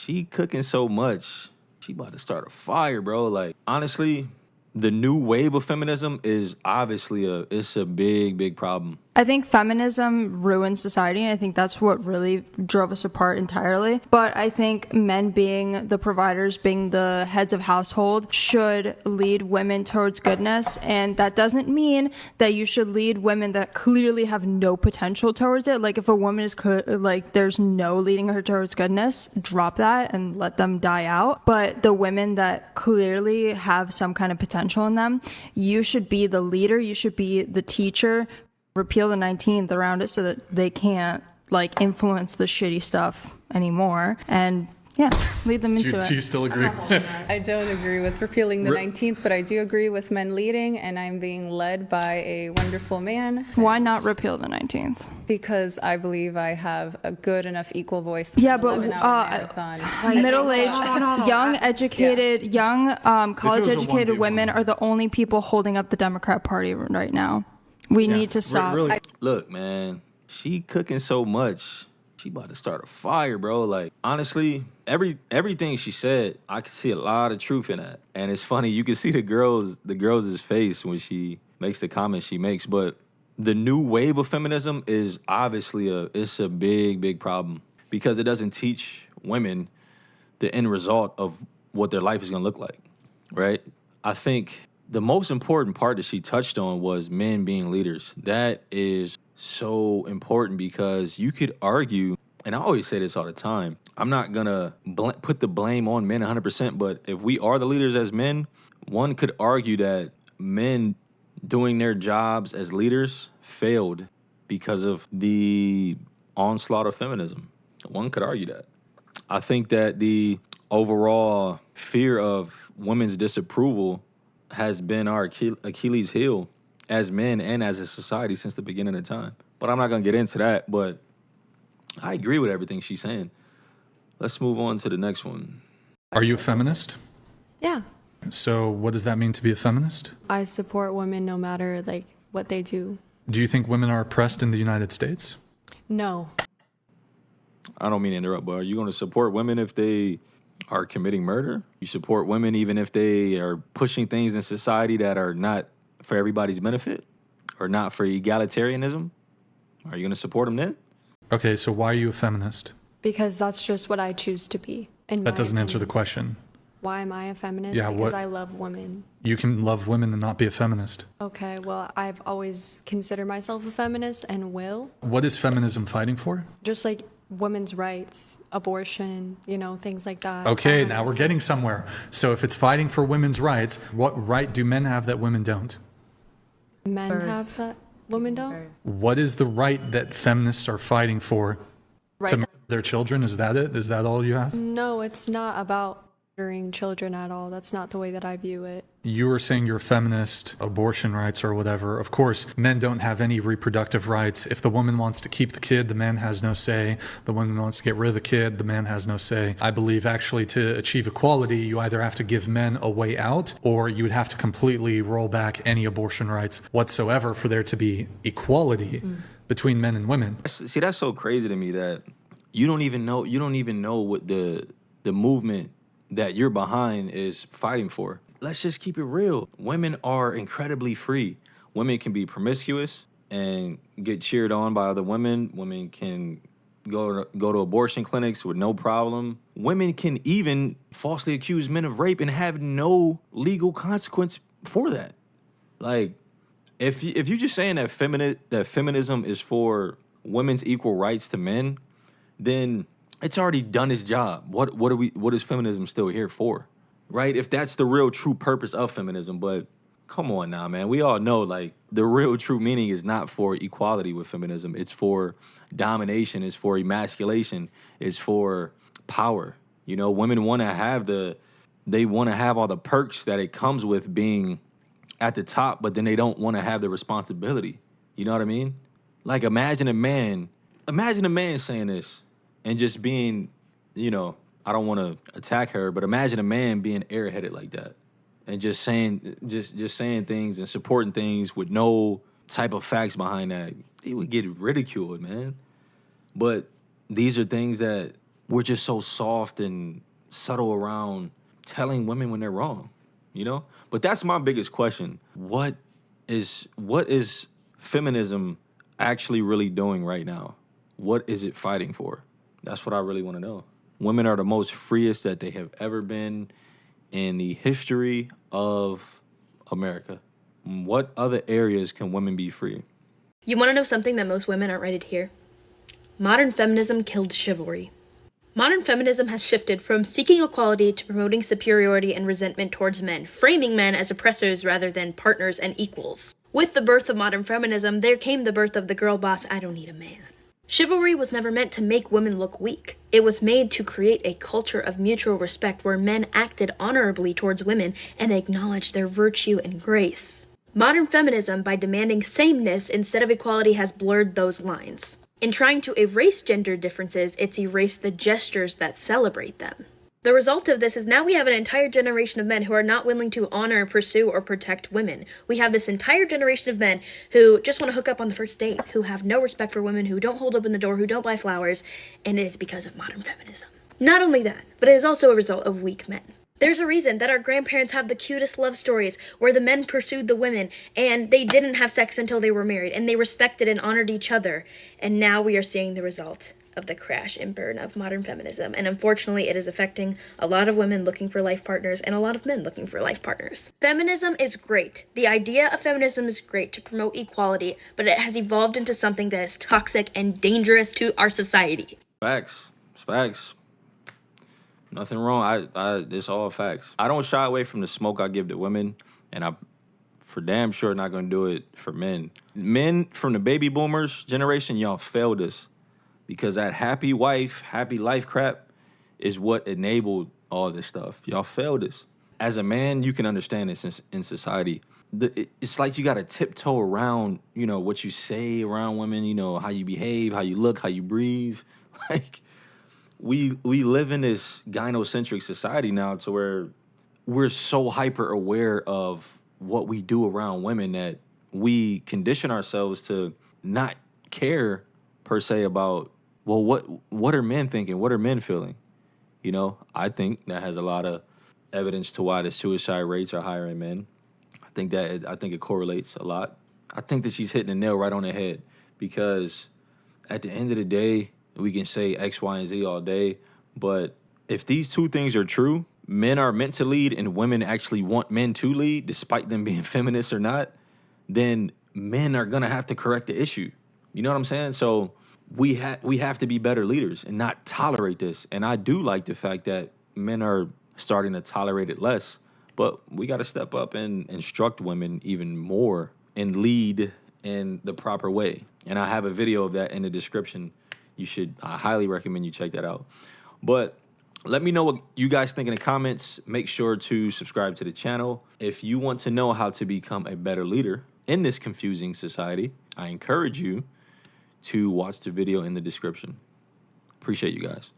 she cooking so much. She about to start a fire, bro. Like, honestly, the new wave of feminism is obviously it's a big, big problem. I think feminism ruined society, and I think that's what really drove us apart entirely. But I think men being the providers, being the heads of household, should lead women towards goodness. And that doesn't mean that you should lead women that clearly have no potential towards it. Like, if a woman is there's no leading her towards goodness, drop that and let them die out. But the women that clearly have some kind of potential in them, you should be the leader, you should be the teacher. Repeal the 19th around it so that they can't influence the shitty stuff anymore, and lead them into it. Do you still agree? I don't agree with repealing the 19th, but I do agree with men leading, and I'm being led by a wonderful man. Why not repeal the 19th? Because I believe I have a good enough equal voice. Yeah, but middle-aged, young, educated, college-educated women are the only people holding up the Democrat Party right now. We need to stop. Really. Look, man, she cooking so much. She about to start a fire, bro. Like, honestly, everything she said, I could see a lot of truth in that. And it's funny, you can see the girls' face when she makes the comments she makes. But the new wave of feminism is obviously it's a big, big problem because it doesn't teach women the end result of what their life is gonna look like, right? I think the most important part that she touched on was men being leaders. That is so important because you could argue, and I always say this all the time, I'm not gonna put the blame on men 100%, but if we are the leaders as men, one could argue that men doing their jobs as leaders failed because of the onslaught of feminism. One could argue that. I think that the overall fear of women's disapproval has been our Achilles heel as men and as a society since the beginning of time. But I'm not going to get into that, but I agree with everything she's saying. Let's move on to the next one. Are you a feminist? Yeah. So what does that mean to be a feminist? I support women no matter what they do. Do you think women are oppressed in the United States? No. I don't mean to interrupt, but are you going to support women if they are committing murder? You support women even if they are pushing things in society that are not for everybody's benefit or not for egalitarianism? Are you going to support them then? Okay, so why are you a feminist? Because that's just what I choose to be. That doesn't answer the question. Why am I a feminist? Yeah, because I love women. You can love women and not be a feminist. Okay, well, I've always considered myself a feminist and will. What is feminism fighting for? Just like women's rights, abortion, things like that. Okay, now we're getting somewhere. So if it's fighting for women's rights, what right do men have that women don't? Men have that women don't? What is the right that feminists are fighting for? Right. To murder their children? Is that it? Is that all you have? No, it's not about murdering children at all. That's not the way that I view it. You were saying you're a feminist, abortion rights or whatever. Of course, men don't have any reproductive rights. If the woman wants to keep the kid, the man has no say. The woman wants to get rid of the kid, the man has no say. I believe actually to achieve equality, you either have to give men a way out or you would have to completely roll back any abortion rights whatsoever for there to be equality between men and women. See, that's so crazy to me that you don't even know what the movement that you're behind is fighting for. Let's just keep it real. Women are incredibly free. Women can be promiscuous and get cheered on by other women. Women can go to abortion clinics with no problem. Women can even falsely accuse men of rape and have no legal consequence for that. Like, if you're just saying that feminism is for women's equal rights to men, then it's already done its job. What is feminism still here for? Right? If that's the real true purpose of feminism, but come on now, man. We all know the real true meaning is not for equality with feminism. It's for domination, it's for emasculation, it's for power. Women want to have all the perks that it comes with being at the top, but then they don't want to have the responsibility. You know what I mean? Like imagine a man saying this and just being, I don't want to attack her, but imagine a man being airheaded like that and just saying things and supporting things with no type of facts behind that. He would get ridiculed, man. But these are things that we're just so soft and subtle around telling women when they're wrong, you know? But that's my biggest question. What is feminism actually really doing right now? What is it fighting for? That's what I really want to know. Women are the most freest that they have ever been in the history of America. What other areas can women be free? You want to know something that most women aren't ready to hear? Modern feminism killed chivalry. Modern feminism has shifted from seeking equality to promoting superiority and resentment towards men, framing men as oppressors rather than partners and equals. With the birth of modern feminism, there came the birth of the girl boss, I don't need a man. Chivalry was never meant to make women look weak. It was made to create a culture of mutual respect where men acted honorably towards women and acknowledged their virtue and grace. Modern feminism, by demanding sameness instead of equality, has blurred those lines. In trying to erase gender differences, it's erased the gestures that celebrate them. The result of this is now we have an entire generation of men who are not willing to honor, pursue, or protect women. We have this entire generation of men who just want to hook up on the first date, who have no respect for women, who don't hold open the door, who don't buy flowers, and it is because of modern feminism. Not only that, but it is also a result of weak men. There's a reason that our grandparents have the cutest love stories where the men pursued the women and they didn't have sex until they were married and they respected and honored each other. And now we are seeing the result of the crash and burn of modern feminism. And unfortunately, it is affecting a lot of women looking for life partners and a lot of men looking for life partners. Feminism is great. The idea of feminism is great to promote equality, but it has evolved into something that is toxic and dangerous to our society. Facts. It's facts. Nothing wrong. It's all facts. I don't shy away from the smoke I give to women, and I'm for damn sure not gonna do it for men. Men from the baby boomers generation, y'all failed us because that happy wife, happy life crap is what enabled all this stuff. Y'all failed us. As a man, you can understand this in society. It's like you gotta tiptoe around, what you say around women, how you behave, how you look, how you breathe, like. We live in this gynocentric society now to where we're so hyper aware of what we do around women that we condition ourselves to not care per se about, well, what are men thinking? What are men feeling? I think that has a lot of evidence to why the suicide rates are higher in men. I think it correlates a lot. I think that she's hitting the nail right on the head because at the end of the day, we can say X, Y, and Z all day, but if these two things are true, men are meant to lead and women actually want men to lead, despite them being feminists or not, then men are gonna have to correct the issue. You know what I'm saying? So we have to be better leaders and not tolerate this. And I do like the fact that men are starting to tolerate it less, but we got to step up and instruct women even more and lead in the proper way. And I have a video of that in the description. I highly recommend you check that out. But let me know what you guys think in the comments. Make sure to subscribe to the channel. If you want to know how to become a better leader in this confusing society, I encourage you to watch the video in the description. Appreciate you guys.